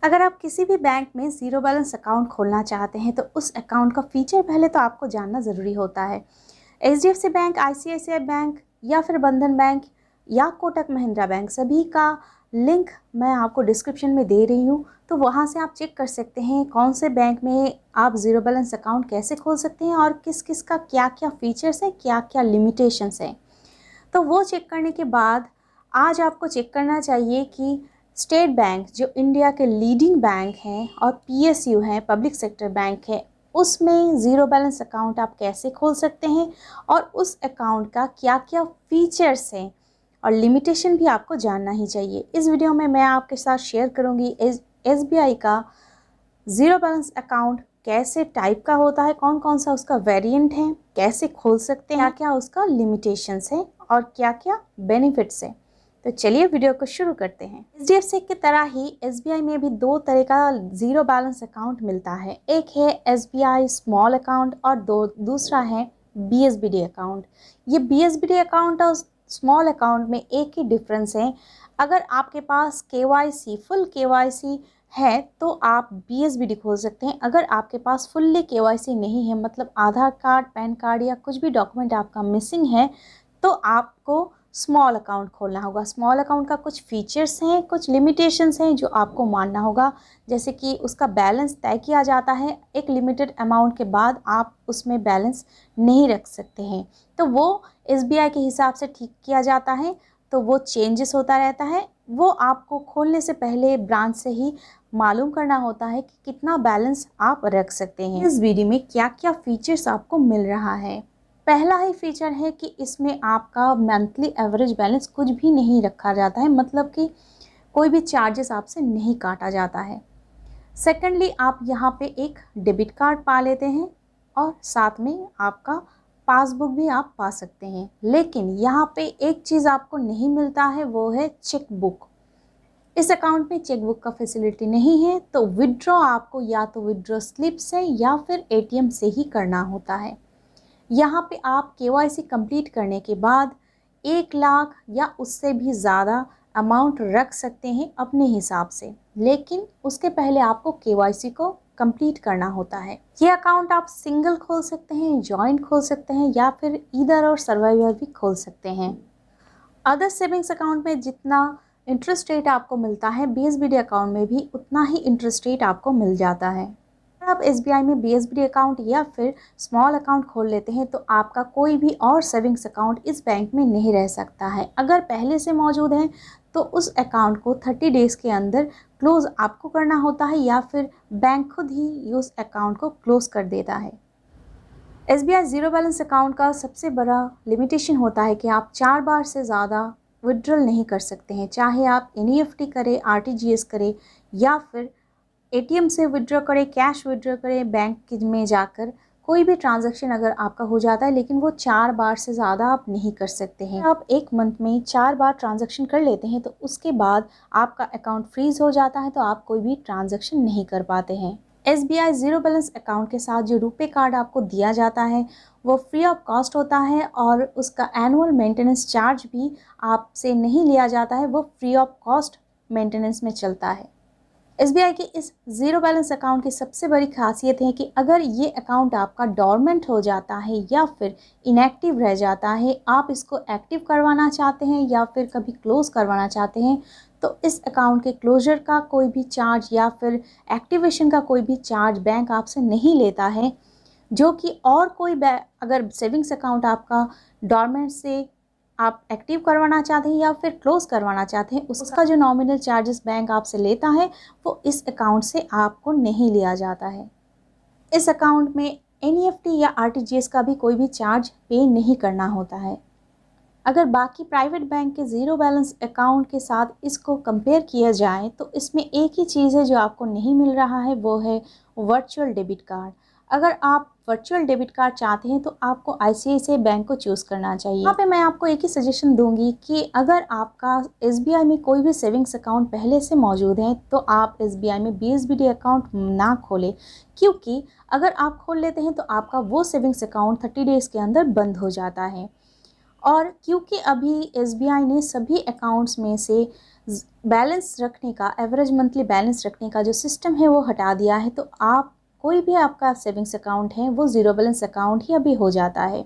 अगर आप किसी भी बैंक में ज़ीरो बैलेंस अकाउंट खोलना चाहते हैं तो उस अकाउंट का फ़ीचर पहले तो आपको जानना ज़रूरी होता है। एचडीएफसी बैंक, आईसीआईसीआई बैंक या फिर बंधन बैंक या कोटक महिंद्रा बैंक, सभी का लिंक मैं आपको डिस्क्रिप्शन में दे रही हूँ। तो वहाँ से आप चेक कर सकते हैं कौन से बैंक में आप ज़ीरो बैलेंस अकाउंट कैसे खोल सकते हैं और किस किस का क्या क्या फ़ीचर्स हैं, क्या क्या लिमिटेशंस हैं। तो वो चेक करने के बाद आज आपको चेक करना चाहिए कि स्टेट बैंक जो इंडिया के लीडिंग बैंक हैं और पीएसयू हैं, पब्लिक सेक्टर बैंक है, उसमें ज़ीरो बैलेंस अकाउंट आप कैसे खोल सकते हैं और उस अकाउंट का क्या क्या फ़ीचर्स हैं और लिमिटेशन भी आपको जानना ही चाहिए। इस वीडियो में मैं आपके साथ शेयर करूंगी एसबीआई का ज़ीरो बैलेंस अकाउंट कैसे टाइप का होता है, कौन कौन सा उसका वेरिएंट है, कैसे खोल सकते हैं, क्या क्या उसका लिमिटेशंस है और क्या क्या बेनिफिट्स है। तो चलिए वीडियो को शुरू करते हैं। एचडीएफसी की तरह ही एसबीआई में भी दो तरह का ज़ीरो बैलेंस अकाउंट मिलता है। एक है एसबीआई स्मॉल अकाउंट और दूसरा है बीएसबीडी अकाउंट। ये बीएसबीडी अकाउंट और स्मॉल अकाउंट में एक ही डिफरेंस है। अगर आपके पास केवाईसी फुल केवाईसी है तो आप बीएसबीडी खोल सकते हैं। अगर आपके पास फुल्ली केवाईसी नहीं है, मतलब आधार कार्ड, पैन कार्ड या कुछ भी डॉक्यूमेंट आपका मिसिंग है, तो आपको स्मॉल अकाउंट खोलना होगा। स्मॉल अकाउंट का कुछ फीचर्स हैं, कुछ लिमिटेशंस हैं जो आपको मानना होगा। जैसे कि उसका बैलेंस तय किया जाता है, एक लिमिटेड अमाउंट के बाद आप उसमें बैलेंस नहीं रख सकते हैं, तो वो एसबीआई के हिसाब से ठीक किया जाता है। तो वो चेंजेस होता रहता है। वो आपको खोलने से पहले ब्रांच से ही मालूम करना होता है कि कितना बैलेंस आप रख सकते हैं। इस वीडियो में क्या क्या फीचर्स आपको मिल रहा है। पहला ही फीचर है कि इसमें आपका मंथली एवरेज बैलेंस कुछ भी नहीं रखा जाता है, मतलब कि कोई भी चार्जेस आपसे नहीं काटा जाता है। सेकेंडली, आप यहाँ पे एक डेबिट कार्ड पा लेते हैं और साथ में आपका पासबुक भी आप पा सकते हैं। लेकिन यहाँ पे एक चीज़ आपको नहीं मिलता है, वो है चेक बुक। इस अकाउंट में चेकबुक का फैसिलिटी नहीं है, तो विड्रॉ आपको या तो विड्रॉ स्लिप से या फिर एटीएम से ही करना होता है। यहाँ पे आप केवाईसी कंप्लीट करने के बाद 1 लाख या उससे भी ज़्यादा अमाउंट रख सकते हैं अपने हिसाब से, लेकिन उसके पहले आपको केवाईसी को कंप्लीट करना होता है। ये अकाउंट आप सिंगल खोल सकते हैं, जॉइंट खोल सकते हैं या फिर ईदर और सर्वाइवर भी खोल सकते हैं। अदर सेविंग्स अकाउंट में जितना इंटरेस्ट रेट आपको मिलता है, बीएसबीडी अकाउंट में भी उतना ही इंटरेस्ट रेट आपको मिल जाता है। अगर आप एसबीआई में बीएसबीडी अकाउंट या फिर स्मॉल अकाउंट खोल लेते हैं तो आपका कोई भी और सेविंग्स अकाउंट इस बैंक में नहीं रह सकता है। अगर पहले से मौजूद है तो उस अकाउंट को 30 डेज़ के अंदर क्लोज़ आपको करना होता है या फिर बैंक खुद ही उस अकाउंट को क्लोज़ कर देता है। एसबीआई ज़ीरो बैलेंस अकाउंट का सबसे बड़ा लिमिटेशन होता है कि आप 4 बार से ज़्यादा विड्रॉल नहीं कर सकते हैं, चाहे आप एनईएफटी करें, आरटीजीएस करें या फिर एटीएम से विड्रॉ करें, कैश विड्रॉ करें, बैंक में जाकर कोई भी ट्रांजैक्शन अगर आपका हो जाता है, लेकिन वो 4 बार से ज़्यादा आप नहीं कर सकते हैं। आप एक मंथ में 4 बार ट्रांजैक्शन कर लेते हैं तो उसके बाद आपका अकाउंट फ्रीज़ हो जाता है, तो आप कोई भी ट्रांजैक्शन नहीं कर पाते हैं। एसबीआई ज़ीरो बैलेंस अकाउंट के साथ जो रुपे कार्ड आपको दिया जाता है वो फ्री ऑफ कॉस्ट होता है और उसका एनुअल मेंटेनेंस चार्ज भी आपसे नहीं लिया जाता है, वो फ्री ऑफ कॉस्ट मेंटेनेंस में चलता है। एसबीआई के इस ज़ीरो बैलेंस अकाउंट की सबसे बड़ी खासियत है कि अगर ये अकाउंट आपका डॉर्मेंट हो जाता है या फिर इनएक्टिव रह जाता है, आप इसको एक्टिव करवाना चाहते हैं या फिर कभी क्लोज़ करवाना चाहते हैं, तो इस अकाउंट के क्लोजर का कोई भी चार्ज या फिर एक्टिवेशन का कोई भी चार्ज बैंक आपसे नहीं लेता है। जो कि और कोई अगर सेविंग्स अकाउंट आपका डॉर्मेंट से आप एक्टिव करवाना चाहते हैं या फिर क्लोज़ करवाना चाहते हैं, उसका जो नॉमिनल चार्जेस बैंक आपसे लेता है वो इस अकाउंट से आपको नहीं लिया जाता है। इस अकाउंट में एनईएफटी या आरटीजीएस का भी कोई भी चार्ज पे नहीं करना होता है। अगर बाकी प्राइवेट बैंक के ज़ीरो बैलेंस अकाउंट के साथ इसको कंपेयर किया जाए तो इसमें एक ही चीज़ है जो आपको नहीं मिल रहा है, वो है वर्चुअल डेबिट कार्ड। अगर आप वर्चुअल डेबिट कार्ड चाहते हैं तो आपको आईसीआईसीआई बैंक को चूज़ करना चाहिए। यहाँ पे मैं आपको एक ही सजेशन दूंगी कि अगर आपका एसबीआई में कोई भी सेविंग्स अकाउंट पहले से मौजूद है तो आप एसबीआई में बीएसबीडी अकाउंट ना खोलें, क्योंकि अगर आप खोल लेते हैं तो आपका वो सेविंग्स अकाउंट 30 डेज़ के अंदर बंद हो जाता है। और क्योंकि अभी एसबीआई ने सभी अकाउंट्स में से बैलेंस रखने का, एवरेज मंथली बैलेंस रखने का जो सिस्टम है वो हटा दिया है। तो आप कोई भी आपका सेविंग्स अकाउंट है वो ज़ीरो बैलेंस अकाउंट ही अभी हो जाता है।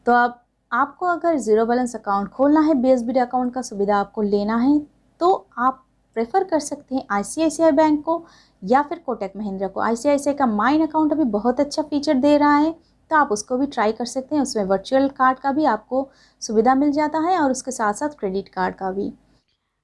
तो अब आपको अगर ज़ीरो बैलेंस अकाउंट खोलना है, BSBD अकाउंट का सुविधा आपको लेना है, तो आप प्रेफर कर सकते हैं ICICI बैंक को या फिर कोटक महिंद्रा को। ICICI का माइन अकाउंट अभी बहुत अच्छा फीचर दे रहा है, तो आप उसको भी ट्राई कर सकते हैं। उसमें वर्चुअल कार्ड का भी आपको सुविधा मिल जाता है और उसके साथ साथ क्रेडिट कार्ड का भी।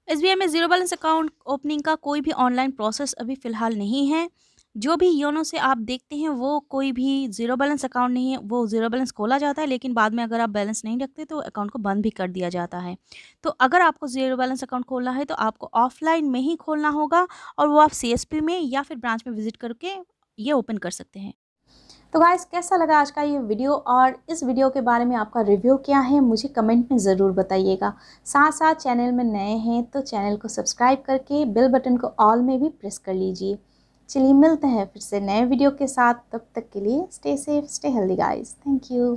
SBI में ज़ीरो बैलेंस अकाउंट ओपनिंग का कोई भी ऑनलाइन प्रोसेस अभी फ़िलहाल नहीं है। जो भी योनो से आप देखते हैं वो कोई भी ज़ीरो बैलेंस अकाउंट नहीं है, वो ज़ीरो बैलेंस खोला जाता है, लेकिन बाद में अगर आप बैलेंस नहीं रखते तो अकाउंट को बंद भी कर दिया जाता है। तो अगर आपको ज़ीरो बैलेंस अकाउंट खोलना है तो आपको ऑफ़लाइन में ही खोलना होगा और वो आप CSP में या फिर ब्रांच में विज़िट करके ये ओपन कर सकते हैं। तो गाइस, कैसा लगा आज का ये वीडियो और इस वीडियो के बारे में आपका रिव्यू क्या है, मुझे कमेंट में ज़रूर बताइएगा। साथ साथ चैनल में नए हैं तो चैनल को सब्सक्राइब करके बेल बटन को ऑल में भी प्रेस कर लीजिए। चलिए मिलते हैं फिर से नए वीडियो के साथ, तब तक के लिए stay safe, stay healthy guys. Thank you.